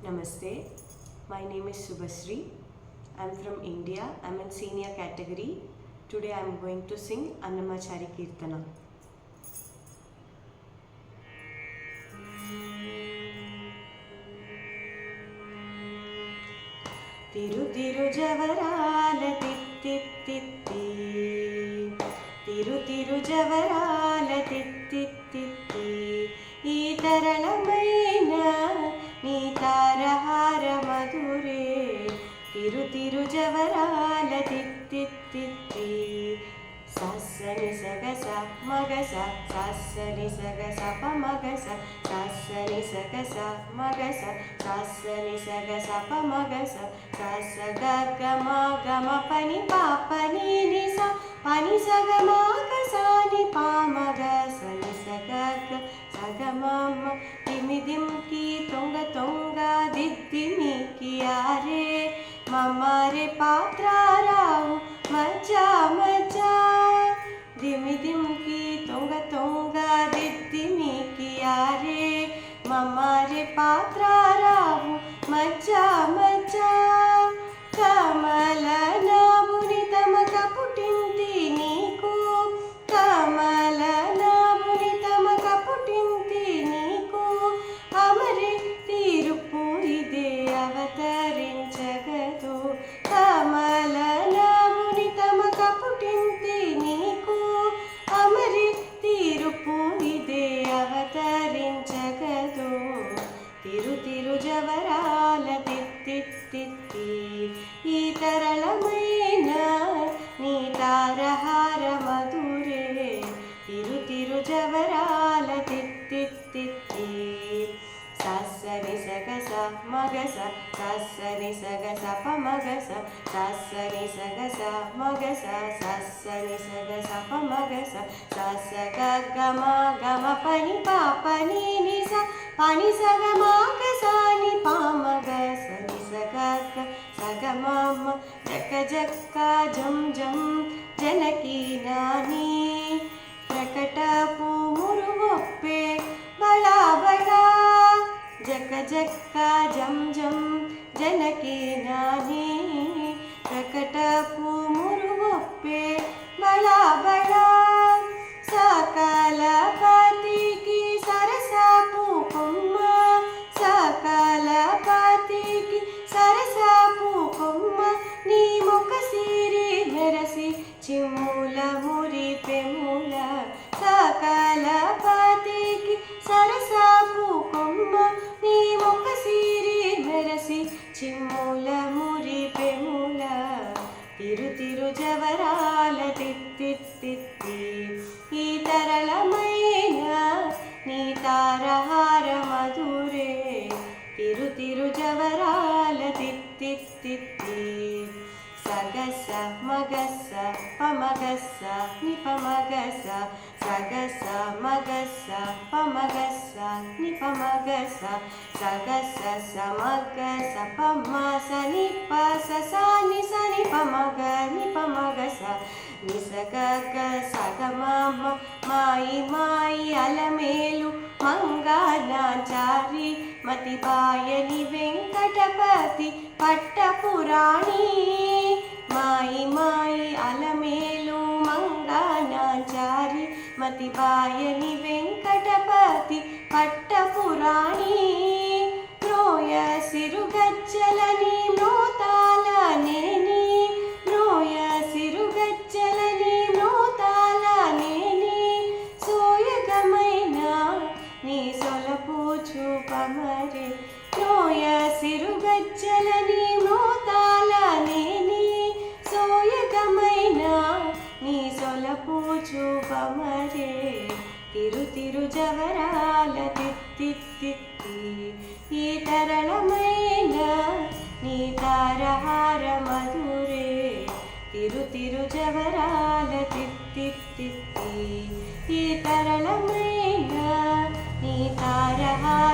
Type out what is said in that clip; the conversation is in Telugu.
Namaste, my name is Subhasri. I am from India. I am in senior category. Today I am going to sing Annamachari Kirtana. Tiru tiru javarala titti Tiru tiru javarala titti ఈ తరళమైన నీ తారహార మధురే తిరు తిరు జవరాల తిత్తి సస్సని సగస మగస సస్సని సగస పమగస సస్సని సగస మగస సస్సని సగస పమగస సస్స గమ గమ పని పాపని నిస పని సగ మాగసాని పామగ సని సగ సగమమ్మ తిమిదింకి తొంగ తొంగ దిద్దిమికి ఆరే మమ్మారే పాత్రారావు మజా మజా దిమిదింకి తొంగ తొంగ దిద్దిమికి ఆరే మమ్మారే పాత్రారావు మజా మజా కమల నాబుని తమక పుట్టింది నీకు కమల నాబుని తమక పుట్టింది నీకు అమరి తీరుపు ఇదే అవతరించగదు కమల నాబుని తమక పుట్టింది నీకు అమరి తీరుపు ఇదే అవతరించగదు తిరు తిరు జవరాల తిత్తి ఈ తరళమైన నీ తారహార మధురే తిరు తిరు జవరాల తిత్తి సస్సని సగస మగస సస్సని సగస పమగస సస్సని సగస మగస సస్సని సగస పమగస సస్స గమ గమ పని పాపని నిస పని సగ మాగసాని పామగ సని సగ సగమమ్మ జక్క జక్క జం జం జనకి నాని ప్రకటపు మురుగొప్పే బళా బళా జక్క జక్క జం జం జనకి నాని ప్రకటపు మురుగొప్పే బళా బళా సకల పతికి సరసపు కొమ్మ సకల పతికి సరసపు కొమ్మ నీ ముఖ సిరి మెరసి చిమ్ముల మురి పెముల సకల పతికి సరసపు కొమ్మ నీ ముఖ సిరి మెరసి చిమ్ముల మురి పెముల తిరు తిరు జవరాల తిత్తి ఈ తరళమైన నీ తారహార మధురే తిరు తిరు జవరాల తిత్తి సగస మగస పమగస నిపమగస సగస మగస పమగస నిపమగస సగస సమగస పమస నిప సని సని పమగ నిపమగస నిసగ సగమమ మాయి మాయి అలమేలు మంగళాచారి మతిబాయని వెంకటపతి పట్టపురాణి మాయి మాయి అలమేలు మంగళాచారి మతిబాయని వెంకటపతి పట్టపురాణి మ్రోయ సిరుగజ్జలని మ్రోతాలనేని మ్రోయ సిరుగజ్జలని మ్రోతాలనేని సోయగమైన నీ సొలపు చూపమరే మ్రోయ సిరుగజ్జలని మ్రోతాలనేని సోయగమైన నీ సొలపు చూపమరే తిరు తిరు జవరాల తిత్తి ఈ తరళమైన నీ తారహార మధురే తిరు తిరు జవరాల తిత్తి ఈ తరళమైన నీ తారహార